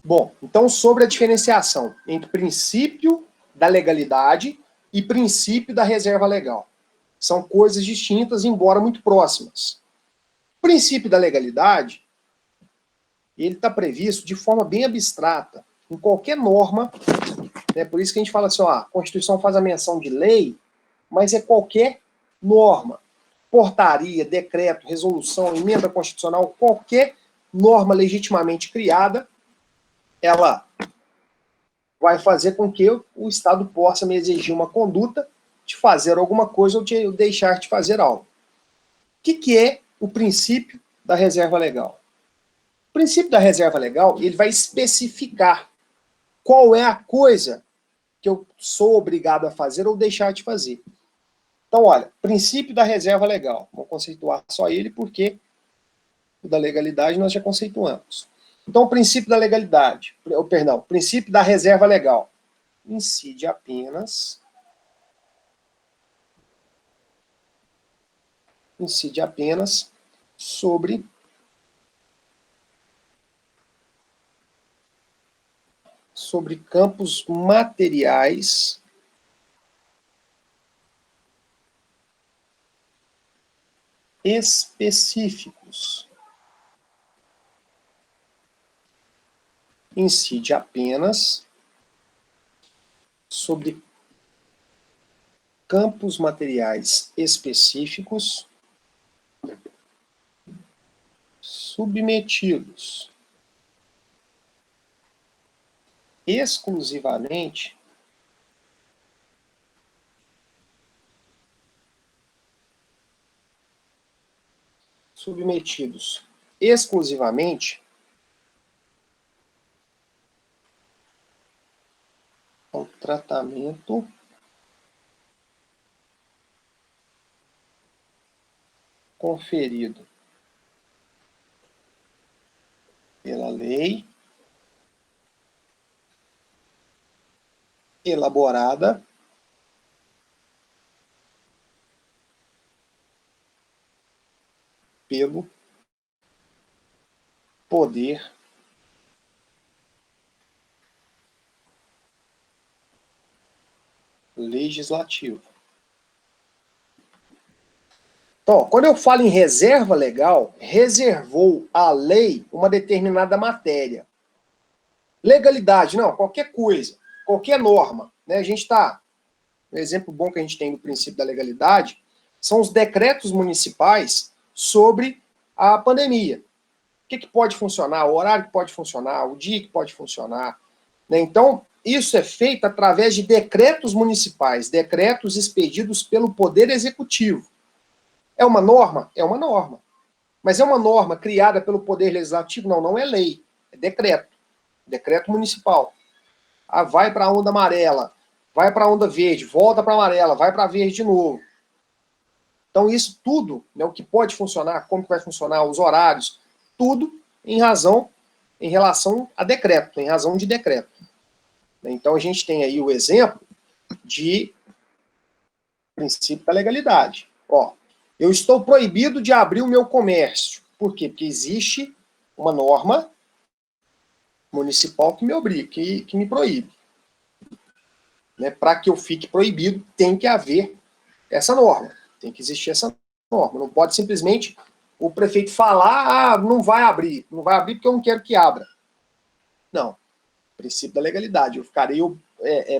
Bom, então sobre a diferenciação entre princípio da legalidade e princípio da reserva legal. São coisas distintas, embora muito próximas. O princípio da legalidade, ele está previsto de forma bem abstrata, em qualquer norma, né? Por isso que a gente fala assim, ó, a Constituição faz a menção de lei, mas é qualquer norma. Portaria, decreto, resolução, emenda constitucional, qualquer norma legitimamente criada, ela vai fazer com que o Estado possa me exigir uma conduta de fazer alguma coisa ou de deixar de fazer algo. O que é o princípio da reserva legal? O princípio da reserva legal, ele vai especificar qual é a coisa que eu sou obrigado a fazer ou deixar de fazer. Então, olha, princípio da reserva legal. Vou conceituar só ele porque o da legalidade nós já conceituamos. Então, o princípio da legalidade, perdão, o princípio da reserva legal incide apenas sobre campos materiais específicos. Incide apenas sobre campos materiais específicos submetidos exclusivamente ao tratamento conferido pela lei elaborada pelo poder legislativo. Então, quando eu falo em reserva legal, reservou a lei uma determinada matéria. Legalidade, não, qualquer coisa, qualquer norma. Né? A gente está, um exemplo bom que a gente tem no princípio da legalidade, são os decretos municipais sobre a pandemia. O que pode funcionar, o horário que pode funcionar, o dia que pode funcionar. Né? Então, isso é feito através de decretos municipais, decretos expedidos pelo Poder Executivo. É uma norma? É uma norma. Mas é uma norma criada pelo Poder Legislativo? Não, não é lei, é decreto. Decreto municipal. Ah, vai para a onda amarela, vai para a onda verde, volta para a amarela, vai para a verde de novo. Então isso tudo, né, o que pode funcionar, como que vai funcionar, os horários, tudo em relação a decreto, em razão de decreto. Então a gente tem aí o exemplo de princípio da legalidade. Ó, eu estou proibido de abrir o meu comércio. Por quê? Porque existe uma norma municipal que me obriga, que me proíbe. Né? Para que eu fique proibido, tem que haver essa norma. Tem que existir essa norma. Não pode simplesmente o prefeito falar, não vai abrir. Não vai abrir porque eu não quero que abra. Não. Princípio da legalidade. Eu ficarei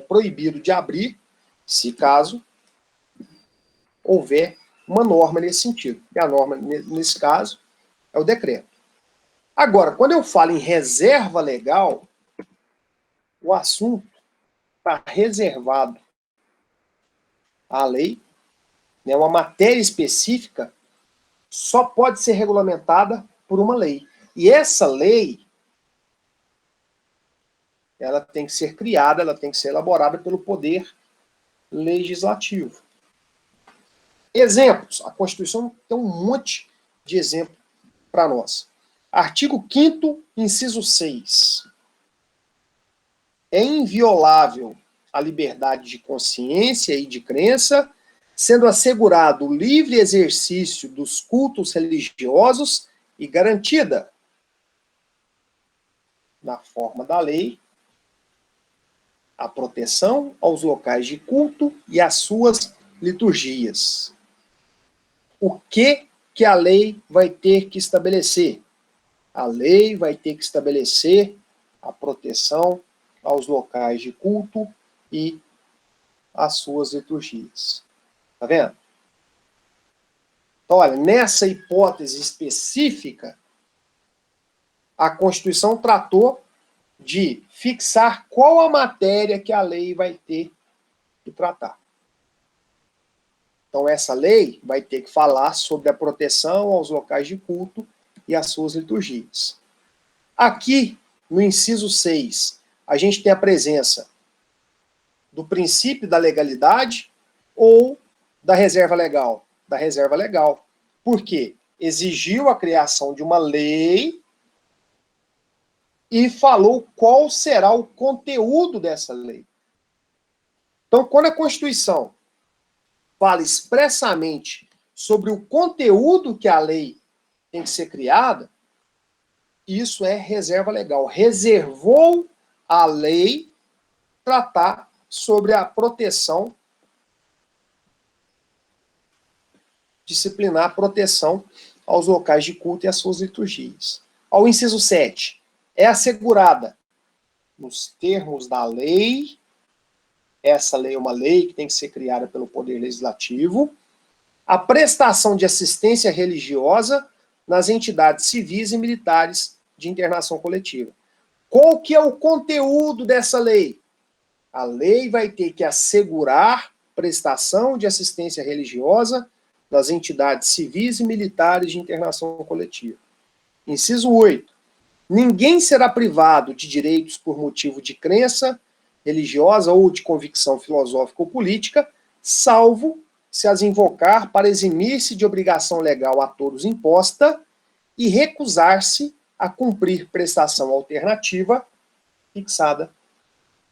proibido de abrir se caso houver uma norma nesse sentido. E a norma, nesse caso, é o decreto. Agora, quando eu falo em reserva legal, o assunto está reservado à lei, né, uma matéria específica só pode ser regulamentada por uma lei. E essa lei, ela tem que ser criada, ela tem que ser elaborada pelo Poder Legislativo. Exemplos. A Constituição tem um monte de exemplos para nós. Artigo 5º, inciso 6. É inviolável a liberdade de consciência e de crença, sendo assegurado o livre exercício dos cultos religiosos e garantida na forma da lei, a proteção aos locais de culto e às suas liturgias. O que a lei vai ter que estabelecer? A lei vai ter que estabelecer a proteção aos locais de culto e às suas liturgias. Tá vendo? Então, olha, nessa hipótese específica, a Constituição tratou de fixar qual a matéria que a lei vai ter que tratar. Então, essa lei vai ter que falar sobre a proteção aos locais de culto e às suas liturgias. Aqui, no inciso 6, a gente tem a presença do princípio da legalidade ou da reserva legal? Da reserva legal. Por quê? Exigiu a criação de uma lei e falou qual será o conteúdo dessa lei. Então, quando a Constituição fala expressamente sobre o conteúdo que a lei tem que ser criada, isso é reserva legal. Reservou a lei tratar sobre a proteção disciplinar, proteção aos locais de culto e às suas liturgias. Ao inciso 7, é assegurada nos termos da lei, essa lei é uma lei que tem que ser criada pelo Poder Legislativo, a prestação de assistência religiosa nas entidades civis e militares de internação coletiva. Qual que é o conteúdo dessa lei? A lei vai ter que assegurar prestação de assistência religiosa nas entidades civis e militares de internação coletiva. Inciso 8. Ninguém será privado de direitos por motivo de crença religiosa ou de convicção filosófica ou política, salvo se as invocar para eximir-se de obrigação legal a todos imposta e recusar-se a cumprir prestação alternativa fixada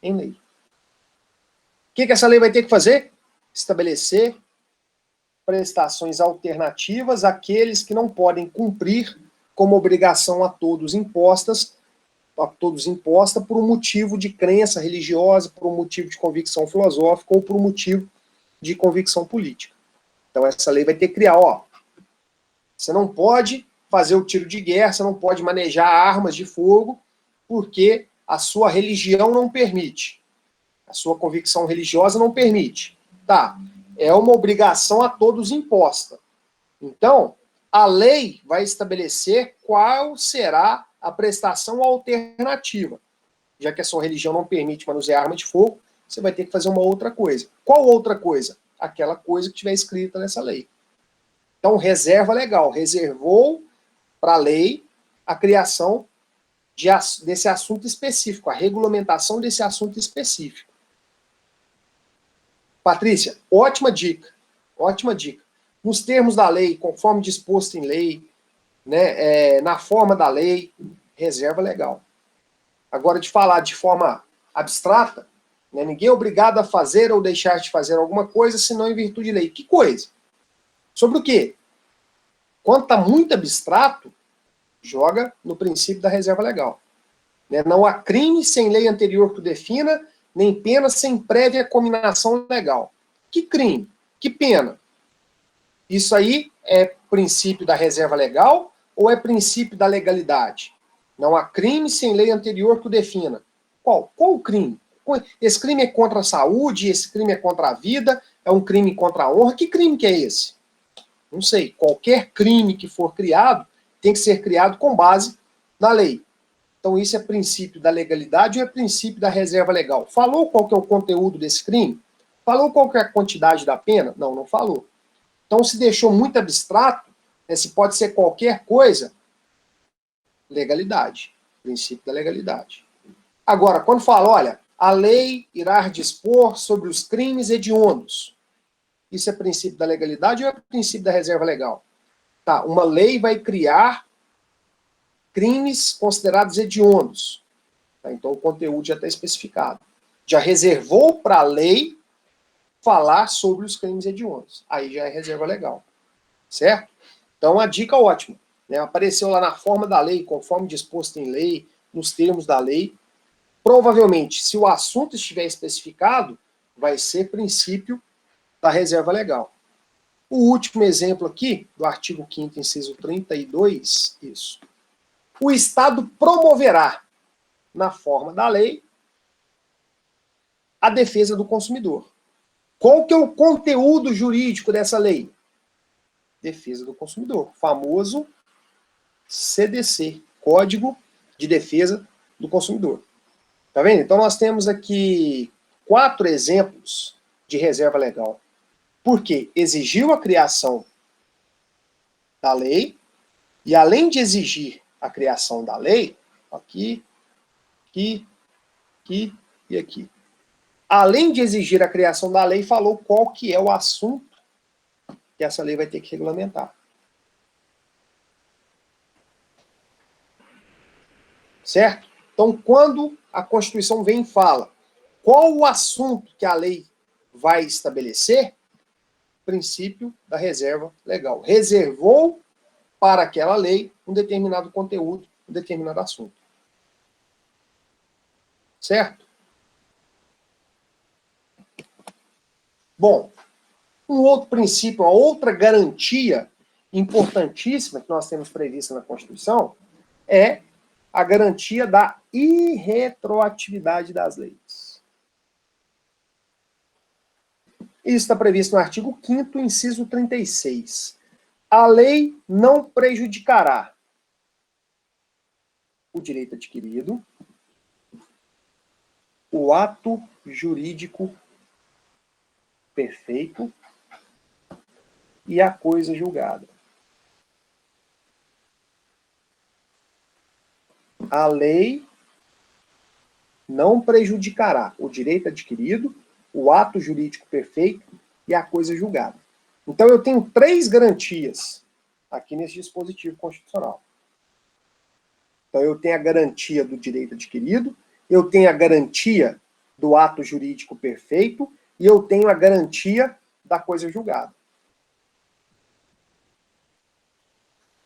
em lei. O que essa lei vai ter que fazer? Estabelecer prestações alternativas àqueles que não podem cumprir como obrigação a todos imposta por um motivo de crença religiosa, por um motivo de convicção filosófica ou por um motivo de convicção política. Então essa lei vai ter que criar, você não pode fazer o tiro de guerra, você não pode manejar armas de fogo, porque a sua religião não permite. A sua convicção religiosa não permite. Tá, é uma obrigação a todos imposta. Então, a lei vai estabelecer qual será a prestação alternativa. Já que a sua religião não permite manusear arma de fogo, você vai ter que fazer uma outra coisa. Qual outra coisa? Aquela coisa que tiver escrita nessa lei. Então, reserva legal. Reservou para a lei a criação desse assunto específico, a regulamentação desse assunto específico. Patrícia, ótima dica. Ótima dica. Nos termos da lei, conforme disposto em lei, né, na forma da lei, reserva legal. Agora, de falar de forma abstrata, né, ninguém é obrigado a fazer ou deixar de fazer alguma coisa, senão em virtude de lei. Que coisa? Sobre o quê? Quando está muito abstrato, joga no princípio da reserva legal. Né? Não há crime sem lei anterior que o defina, nem pena sem prévia cominação legal. Que crime? Que pena? Isso aí é princípio da reserva legal ou é princípio da legalidade? Não há crime sem lei anterior que o defina. Qual? Qual o crime? Esse crime é contra a saúde, esse crime é contra a vida, é um crime contra a honra. Que crime que é esse? Não sei. Qualquer crime que for criado tem que ser criado com base na lei. Então isso é princípio da legalidade ou é princípio da reserva legal? Falou qual que é o conteúdo desse crime? Falou qual que é a quantidade da pena? Não, não falou. Então se deixou muito abstrato, né, se pode ser qualquer coisa, legalidade. Princípio da legalidade. Agora, quando fala, olha, a lei irá dispor sobre os crimes hediondos. Isso é princípio da legalidade ou é princípio da reserva legal? Tá, uma lei vai criar crimes considerados hediondos. Tá, então o conteúdo já está especificado. Já reservou para a lei falar sobre os crimes hediondos. Aí já é reserva legal. Certo? Então a dica ótima. Né? Apareceu lá na forma da lei, conforme disposto em lei, nos termos da lei. Provavelmente, se o assunto estiver especificado, vai ser princípio da reserva legal. O último exemplo aqui, do artigo 5º, inciso 32, isso. O Estado promoverá, na forma da lei, a defesa do consumidor. Qual que é o conteúdo jurídico dessa lei? Defesa do consumidor, famoso CDC, Código de Defesa do Consumidor. Tá vendo? Então nós temos aqui 4 exemplos de reserva legal. Porque exigiu a criação da lei, e além de exigir a criação da lei, aqui e aqui. Além de exigir a criação da lei, falou qual que é o assunto que essa lei vai ter que regulamentar. Certo? Então, quando a Constituição vem e fala qual o assunto que a lei vai estabelecer, princípio da reserva legal. Reservou para aquela lei um determinado conteúdo, um determinado assunto. Certo? Bom, um outro princípio, uma outra garantia importantíssima que nós temos prevista na Constituição é a garantia da irretroatividade das leis. Isso está previsto no artigo 5º, inciso 36. A lei não prejudicará o direito adquirido, o ato jurídico perfeito e a coisa julgada. A lei não prejudicará o direito adquirido, o ato jurídico perfeito e a coisa julgada. Então eu tenho 3 garantias aqui nesse dispositivo constitucional. Então eu tenho a garantia do direito adquirido, eu tenho a garantia do ato jurídico perfeito e eu tenho a garantia da coisa julgada.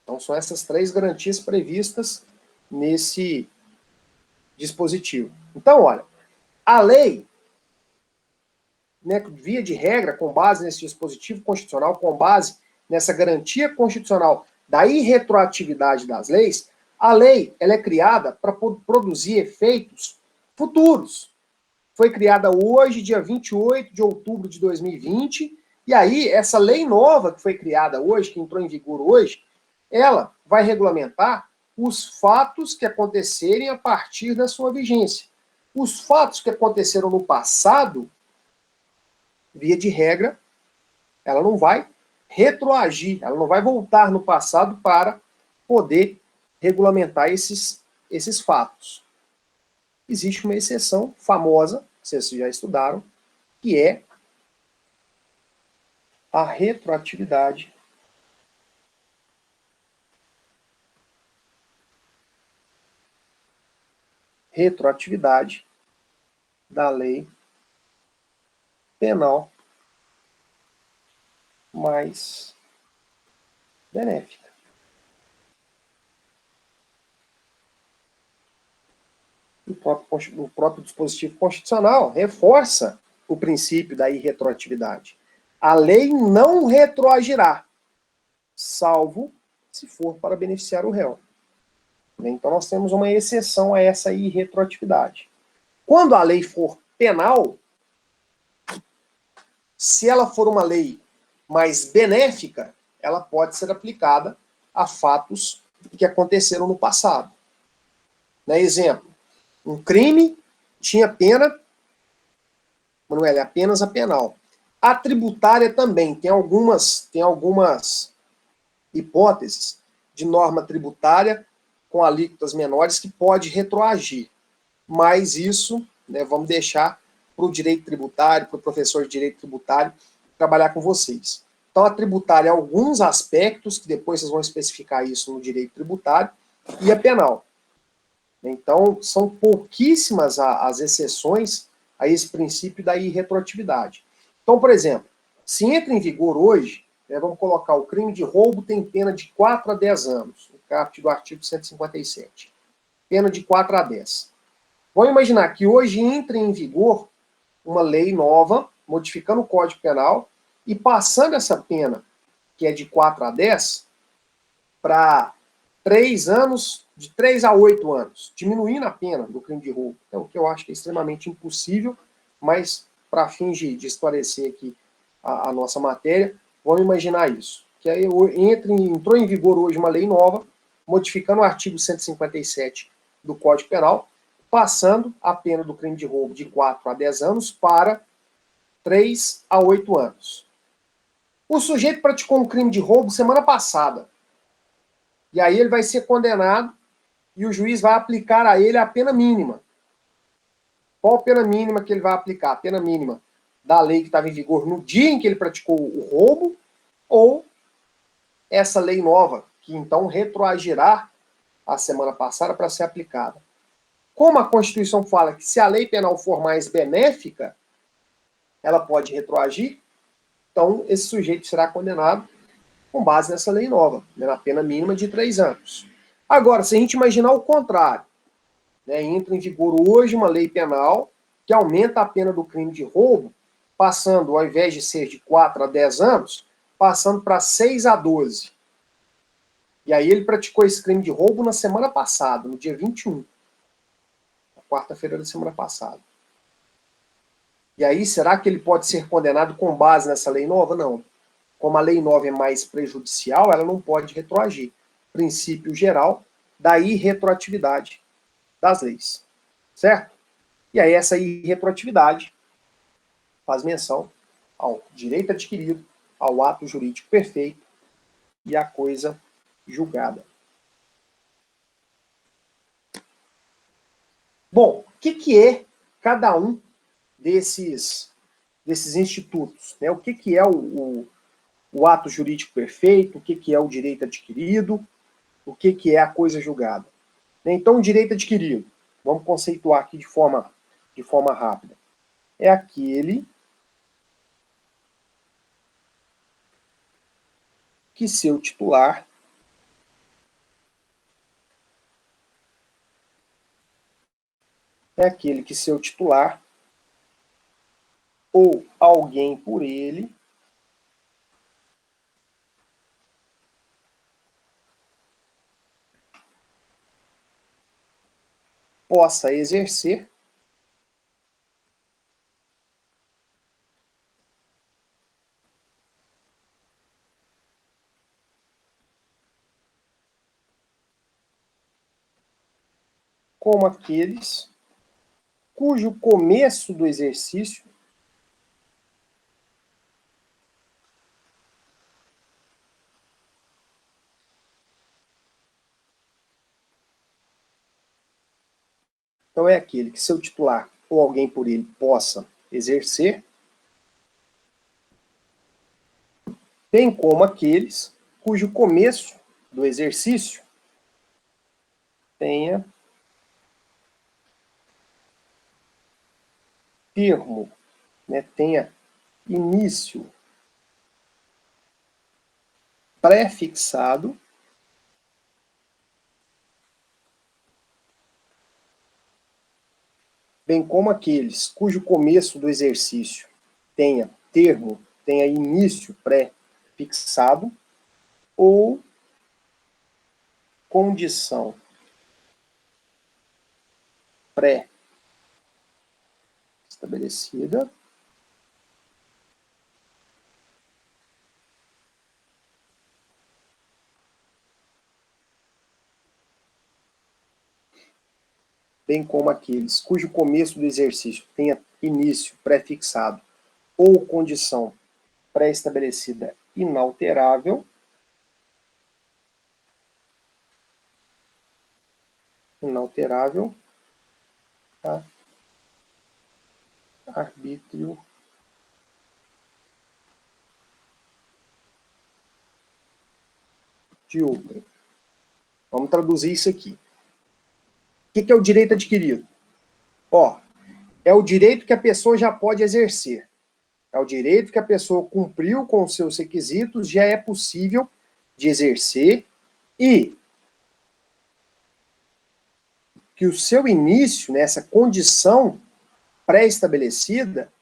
Então são essas 3 garantias previstas nesse dispositivo. Então, olha, a lei, né, via de regra, com base nesse dispositivo constitucional, com base nessa garantia constitucional da irretroatividade das leis, a lei ela é criada para produzir efeitos futuros. Foi criada hoje, dia 28 de outubro de 2020, e aí essa lei nova que foi criada hoje, que entrou em vigor hoje, ela vai regulamentar os fatos que acontecerem a partir da sua vigência. Os fatos que aconteceram no passado, via de regra, ela não vai retroagir, ela não vai voltar no passado para poder regulamentar esses fatos. Existe uma exceção famosa, vocês já estudaram, que é a retroatividade da lei penal mais benéfica. O próprio dispositivo constitucional reforça o princípio da irretroatividade. A lei não retroagirá, salvo se for para beneficiar o réu. Então nós temos uma exceção a essa irretroatividade. Quando a lei for penal, se ela for uma lei mais benéfica, ela pode ser aplicada a fatos que aconteceram no passado. Exemplo, um crime tinha pena, Manuel, é apenas a penal. A tributária também tem algumas hipóteses de norma tributária com alíquotas menores que pode retroagir. Mas isso, vamos deixar para o direito tributário, para o professor de direito tributário, trabalhar com vocês. Então, a tributária, alguns aspectos, que depois vocês vão especificar isso no direito tributário, e a penal. Então, são pouquíssimas as exceções a esse princípio da irretroatividade. Então, por exemplo, se entra em vigor hoje, vamos colocar o crime de roubo tem pena de 4 a 10 anos, no caput do artigo 157. pena de 4 a 10. Vamos imaginar que hoje entre em vigor uma lei nova, modificando o Código Penal e passando essa pena, que é de 4 a 10, para 3 anos, de 3 a 8 anos, diminuindo a pena do crime de roubo. Então, o que eu acho que é extremamente impossível, mas para fins de esclarecer aqui a nossa matéria, vamos imaginar isso. Que aí entrou em vigor hoje uma lei nova, modificando o artigo 157 do Código Penal, passando a pena do crime de roubo de 4 a 10 anos para 3 a 8 anos. O sujeito praticou um crime de roubo semana passada. E aí ele vai ser condenado e o juiz vai aplicar a ele a pena mínima. Qual a pena mínima que ele vai aplicar? A pena mínima da lei que estava em vigor no dia em que ele praticou o roubo ou essa lei nova, que então retroagirá a semana passada para ser aplicada. Como a Constituição fala que se a lei penal for mais benéfica, ela pode retroagir, então esse sujeito será condenado com base nessa lei nova, né, na pena mínima de 3 anos. Agora, se a gente imaginar o contrário, né, entra em vigor hoje uma lei penal que aumenta a pena do crime de roubo, passando, ao invés de ser de 4 a 10 anos, passando para 6 a 12. E aí ele praticou esse crime de roubo na semana passada, no dia 21. Na quarta-feira da semana passada. E aí, será que ele pode ser condenado com base nessa lei nova? Não. Como a lei nova é mais prejudicial, ela não pode retroagir. Princípio geral da irretroatividade das leis. Certo? E aí essa irretroatividade faz menção ao direito adquirido, ao ato jurídico perfeito e à coisa julgada. Bom, o que é cada um desses institutos? Né? O que é o ato jurídico perfeito? O que é o direito adquirido? O que é a coisa julgada? Então, o direito adquirido, vamos conceituar aqui de forma rápida, é aquele que seu titular ou alguém por ele possa exercer como aqueles cujo começo do exercício então é aquele que seu titular ou alguém por ele possa exercer, bem como aqueles cujo começo do exercício tenha termo, né, tenha início pré-fixado bem como aqueles cujo começo do exercício tenha termo, tenha início pré-fixado ou condição pré-estabelecida bem como aqueles cujo começo do exercício tenha início pré-fixado ou condição pré-estabelecida inalterável, tá? Arbítrio de outrem. Vamos traduzir isso aqui. O que é o direito adquirido? Ó, é o direito que a pessoa já pode exercer. É o direito que a pessoa cumpriu com os seus requisitos, já é possível de exercer e que o seu início, nessa condição pré-estabelecida,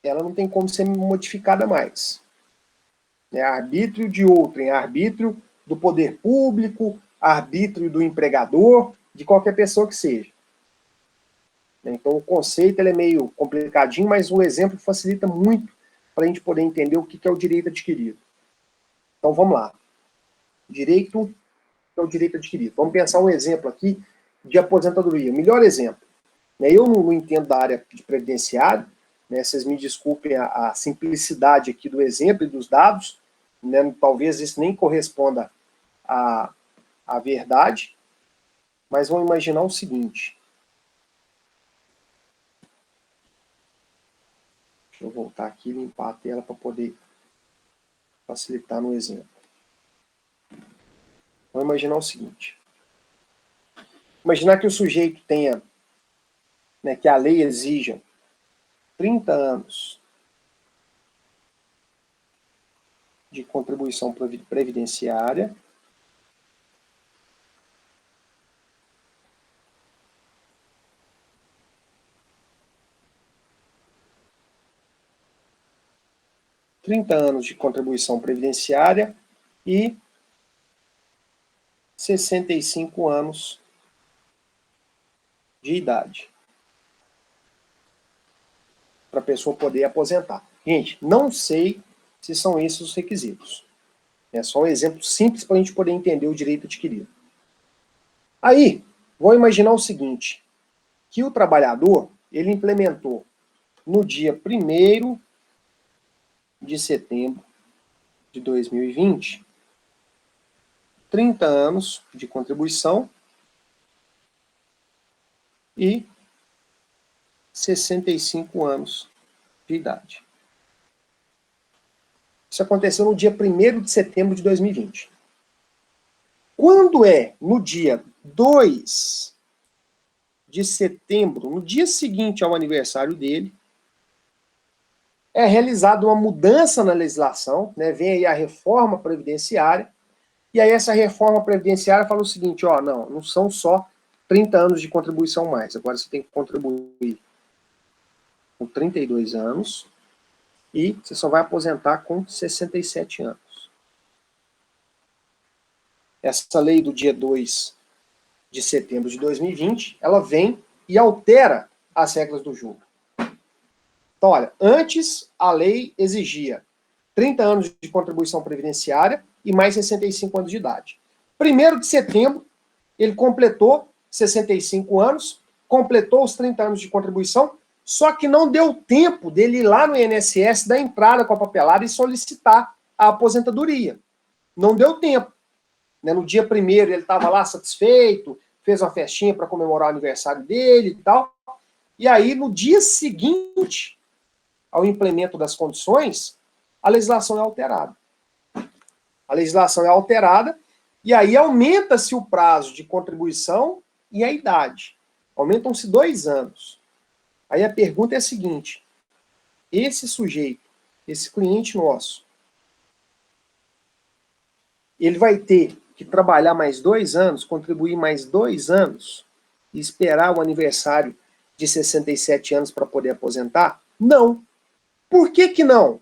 ela não tem como ser modificada mais. É arbítrio de outrem, arbítrio do poder público, arbítrio do empregador, de qualquer pessoa que seja. Então o conceito ele é meio complicadinho, mas o exemplo facilita muito para a gente poder entender o que é o direito adquirido. Então vamos lá. Direito é o direito adquirido. Vamos pensar um exemplo aqui de aposentadoria. Melhor exemplo. Eu não entendo da área de previdenciário, vocês me desculpem a simplicidade aqui do exemplo e dos dados, talvez isso nem corresponda à verdade, mas vamos imaginar o seguinte. Deixa eu voltar aqui e limpar a tela para poder facilitar no exemplo. Vamos imaginar o seguinte. Imaginar que o sujeito tenha, que a lei exija 30 anos de contribuição previdenciária, e 65 anos de idade para a pessoa poder aposentar. Gente, não sei se são esses os requisitos. É só um exemplo simples para a gente poder entender o direito adquirido. Aí, vou imaginar o seguinte, que o trabalhador, ele implementou no dia 1º de setembro de 2020, 30 anos de contribuição e 65 anos de idade. Isso aconteceu no dia 1º de setembro de 2020. Quando é no dia 2 de setembro, no dia seguinte ao aniversário dele, é realizada uma mudança na legislação, vem aí a reforma previdenciária, e aí essa reforma previdenciária fala o seguinte, não são só 30 anos de contribuição mais, agora você tem que contribuir com 32 anos, e você só vai aposentar com 67 anos. Essa lei do dia 2 de setembro de 2020, ela vem e altera as regras do jogo. Então, olha, antes a lei exigia 30 anos de contribuição previdenciária e mais 65 anos de idade. 1º de setembro, ele completou 65 anos, completou os 30 anos de contribuição, só que não deu tempo dele ir lá no INSS, dar entrada com a papelada e solicitar a aposentadoria. Não deu tempo. No dia 1º ele estava lá satisfeito, fez uma festinha para comemorar o aniversário dele e tal. E aí, no dia seguinte ao implemento das condições, a legislação é alterada. A legislação é alterada e aí aumenta-se o prazo de contribuição e a idade. Aumentam-se 2 anos. Aí a pergunta é a seguinte, esse sujeito, esse cliente nosso, ele vai ter que trabalhar mais 2 anos, contribuir mais 2 anos e esperar o aniversário de 67 anos para poder aposentar? Não. Por que que não?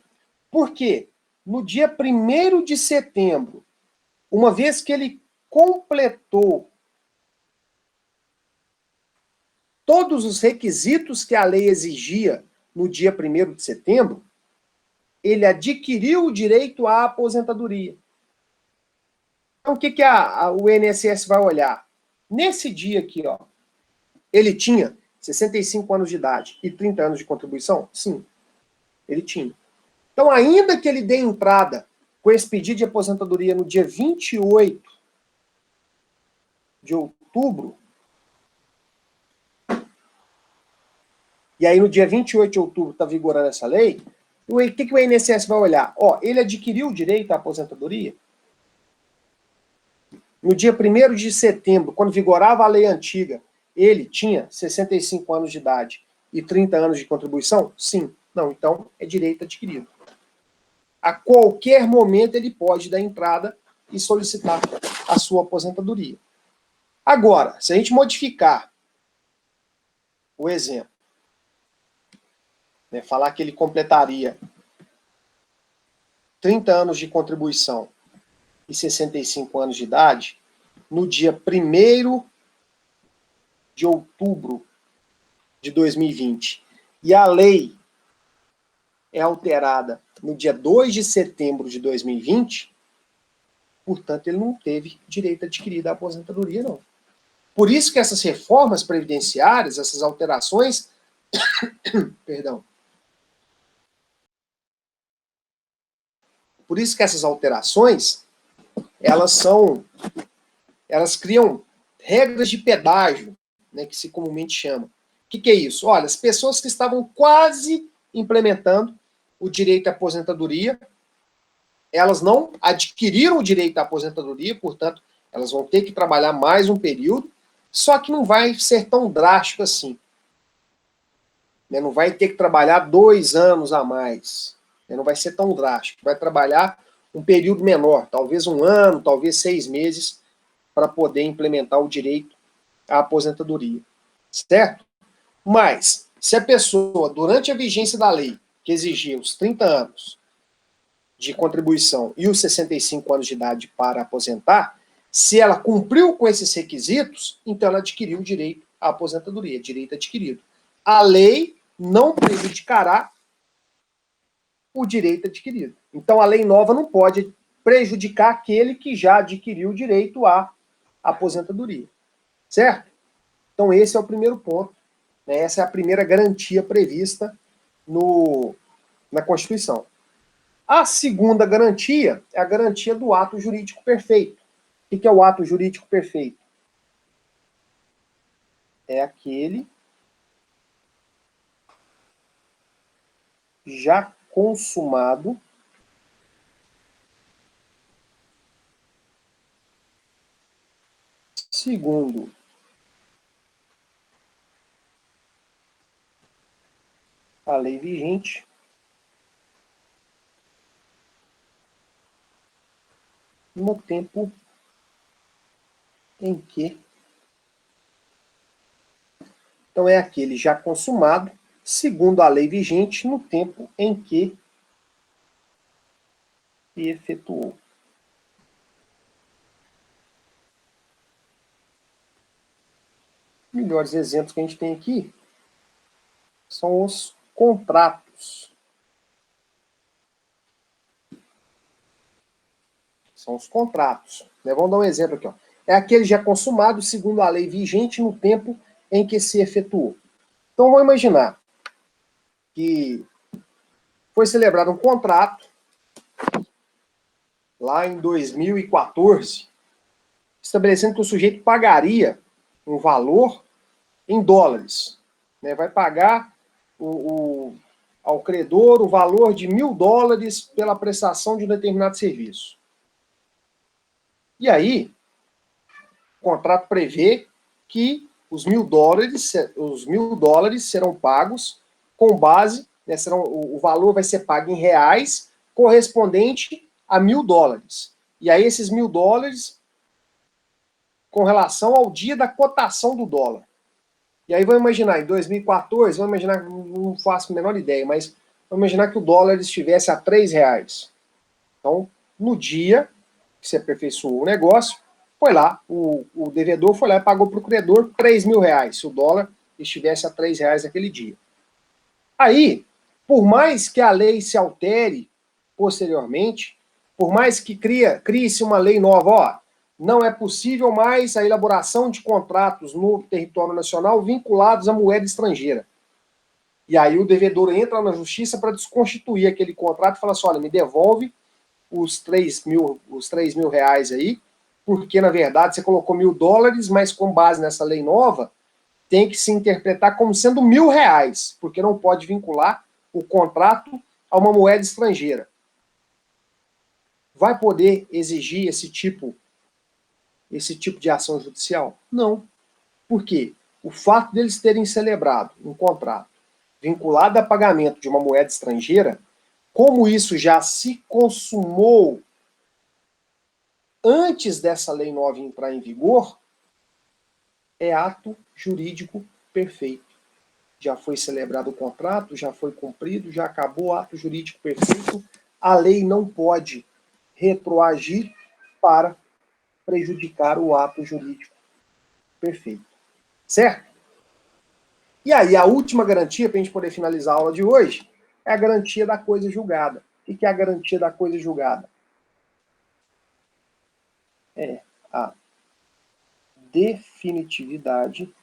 Porque no dia 1º de setembro, uma vez que ele completou todos os requisitos que a lei exigia no dia 1º de setembro, ele adquiriu o direito à aposentadoria. Então, o que o INSS vai olhar? Nesse dia aqui, ele tinha 65 anos de idade e 30 anos de contribuição? Sim, ele tinha. Então, ainda que ele dê entrada com esse pedido de aposentadoria no dia 28 de outubro, e aí no dia 28 de outubro está vigorando essa lei, o que o INSS vai olhar? Ele adquiriu o direito à aposentadoria? No dia 1º de setembro, quando vigorava a lei antiga, ele tinha 65 anos de idade e 30 anos de contribuição? Sim. Não, então é direito adquirido. A qualquer momento ele pode dar entrada e solicitar a sua aposentadoria. Agora, se a gente modificar o exemplo, né, falar que ele completaria 30 anos de contribuição e 65 anos de idade, no dia 1º de outubro de 2020, e a lei é alterada no dia 2 de setembro de 2020, portanto, ele não teve direito adquirido à aposentadoria, não. Por isso que essas reformas previdenciárias, essas alterações, perdão, por isso que essas alterações, elas criam regras de pedágio, né, que se comumente chama. O que é isso? Olha, as pessoas que estavam quase implementando o direito à aposentadoria, elas não adquiriram o direito à aposentadoria, portanto, elas vão ter que trabalhar mais um período, só que não vai ser tão drástico assim. Não vai ter que trabalhar 2 anos a mais. Não vai ser tão drástico. Vai trabalhar um período menor, talvez 1 ano, talvez 6 meses, para poder implementar o direito à aposentadoria. Certo? Mas, se a pessoa, durante a vigência da lei, que exigia os 30 anos de contribuição e os 65 anos de idade para aposentar, se ela cumpriu com esses requisitos, então ela adquiriu o direito à aposentadoria, direito adquirido. A lei não prejudicará o direito adquirido. Então a lei nova não pode prejudicar aquele que já adquiriu o direito à aposentadoria. Certo? Então esse é o primeiro ponto. Né? Essa é a primeira garantia prevista na Constituição. A segunda garantia é a garantia do ato jurídico perfeito. O que é o ato jurídico perfeito? É aquele já consumado segundo a lei vigente no tempo em que... Então é aquele já consumado segundo a lei vigente no tempo em que se efetuou. Melhores exemplos que a gente tem aqui são os contratos. São os contratos. Vamos dar um exemplo aqui. Ó. É aquele já consumado segundo a lei vigente no tempo em que se efetuou. Então vamos imaginar que foi celebrado um contrato lá em 2014, estabelecendo que o sujeito pagaria um valor em dólares. Né? Vai pagar ao credor o valor de $1.000 pela prestação de um determinado serviço. E aí, o contrato prevê que os $1.000 serão pagos com base, né, o valor vai ser pago em reais, correspondente a $1.000. E aí esses $1.000 com relação ao dia da cotação do dólar. E aí vamos imaginar, em 2014, vamos imaginar, não faço a menor ideia, mas vamos imaginar que o dólar estivesse a R$3. Então, no dia que se aperfeiçoou o negócio, foi lá, o devedor foi lá e pagou para o credor R$3.000, se o dólar estivesse a R$3 naquele dia. Aí, por mais que a lei se altere posteriormente, por mais que crie-se uma lei nova, ó, não é possível mais a elaboração de contratos no território nacional vinculados à moeda estrangeira. E aí o devedor entra na justiça para desconstituir aquele contrato e fala assim, olha, me devolve os R$3.000 aí, porque na verdade você colocou $1.000, mas com base nessa lei nova, tem que se interpretar como sendo R$1.000, porque não pode vincular o contrato a uma moeda estrangeira. Vai poder exigir esse tipo de ação judicial? Não. Por quê? O fato deles terem celebrado um contrato vinculado a pagamento de uma moeda estrangeira, como isso já se consumou antes dessa lei nova entrar em vigor, é ato jurídico perfeito. Já foi celebrado o contrato, já foi cumprido, já acabou o ato jurídico perfeito. A lei não pode retroagir para prejudicar o ato jurídico perfeito. Certo? E aí, a última garantia, para a gente poder finalizar a aula de hoje, é a garantia da coisa julgada. O que é a garantia da coisa julgada? É a definitividade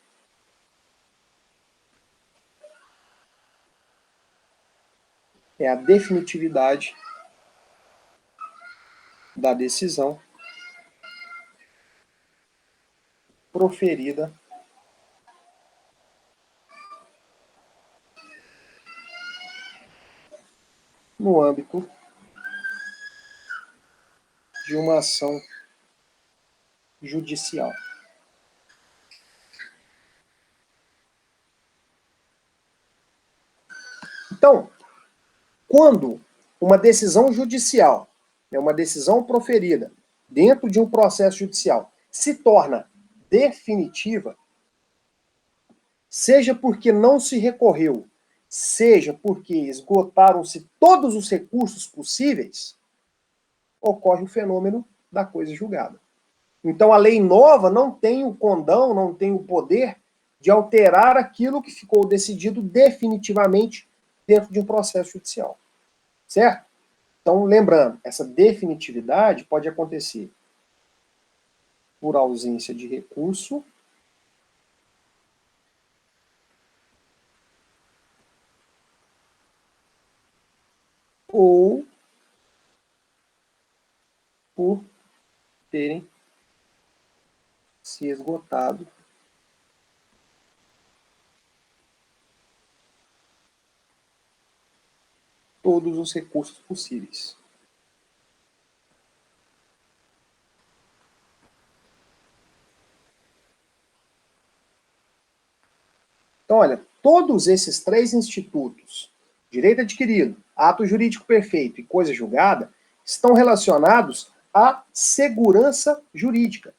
da decisão proferida no âmbito de uma ação judicial. Então, quando uma decisão judicial, uma decisão proferida dentro de um processo judicial, se torna definitiva, seja porque não se recorreu, seja porque esgotaram-se todos os recursos possíveis, ocorre o fenômeno da coisa julgada. Então a lei nova não tem o condão, não tem o poder de alterar aquilo que ficou decidido definitivamente dentro de um processo judicial. Certo? Então, lembrando, essa definitividade pode acontecer por ausência de recurso ou por terem se esgotado todos os recursos possíveis. Então, olha, todos esses três institutos, direito adquirido, ato jurídico perfeito e coisa julgada, estão relacionados à segurança jurídica.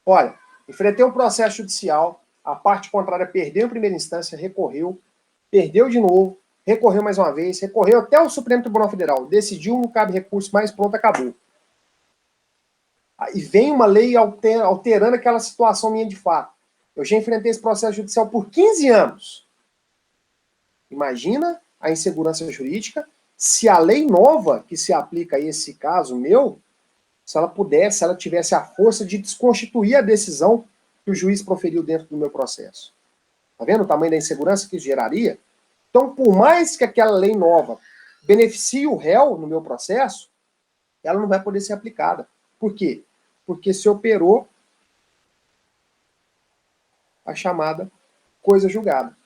Olha, enfrentei um processo judicial, a parte contrária perdeu em primeira instância, recorreu, perdeu de novo, recorreu mais uma vez, recorreu até o Supremo Tribunal Federal, decidiu, não cabe recurso mais, pronto, acabou. E vem uma lei alterando aquela situação minha de fato. Eu já enfrentei esse processo judicial por 15 anos. Imagina a insegurança jurídica se a lei nova que se aplica a esse caso meu, se ela pudesse, se ela tivesse a força de desconstituir a decisão que o juiz proferiu dentro do meu processo. Tá vendo o tamanho da insegurança que isso geraria? Então, por mais que aquela lei nova beneficie o réu no meu processo, ela não vai poder ser aplicada. Por quê? Porque se operou a chamada coisa julgada.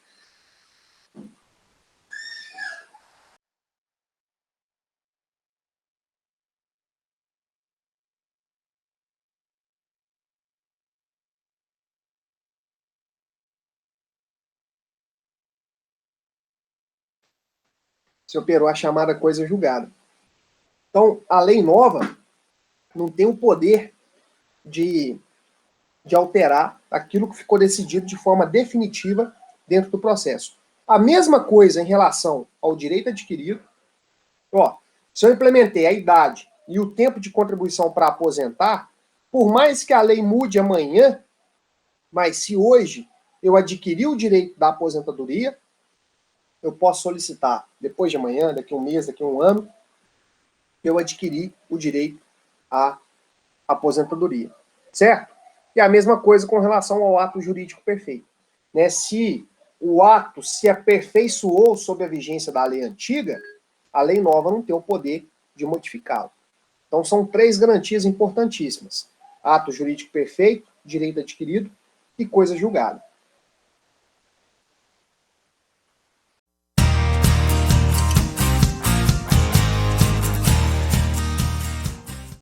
Se operou a chamada coisa julgada. Então, a lei nova não tem o poder de alterar aquilo que ficou decidido de forma definitiva dentro do processo. A mesma coisa em relação ao direito adquirido. Ó, se eu implementei a idade e o tempo de contribuição para aposentar, por mais que a lei mude amanhã, mas se hoje eu adquiri o direito da aposentadoria, eu posso solicitar depois de amanhã, daqui a um mês, daqui a um ano, eu adquiri o direito à aposentadoria. Certo? E a mesma coisa com relação ao ato jurídico perfeito. Né? Se o ato se aperfeiçoou sob a vigência da lei antiga, a lei nova não tem o poder de modificá-lo. Então são três garantias importantíssimas: ato jurídico perfeito, direito adquirido e coisa julgada.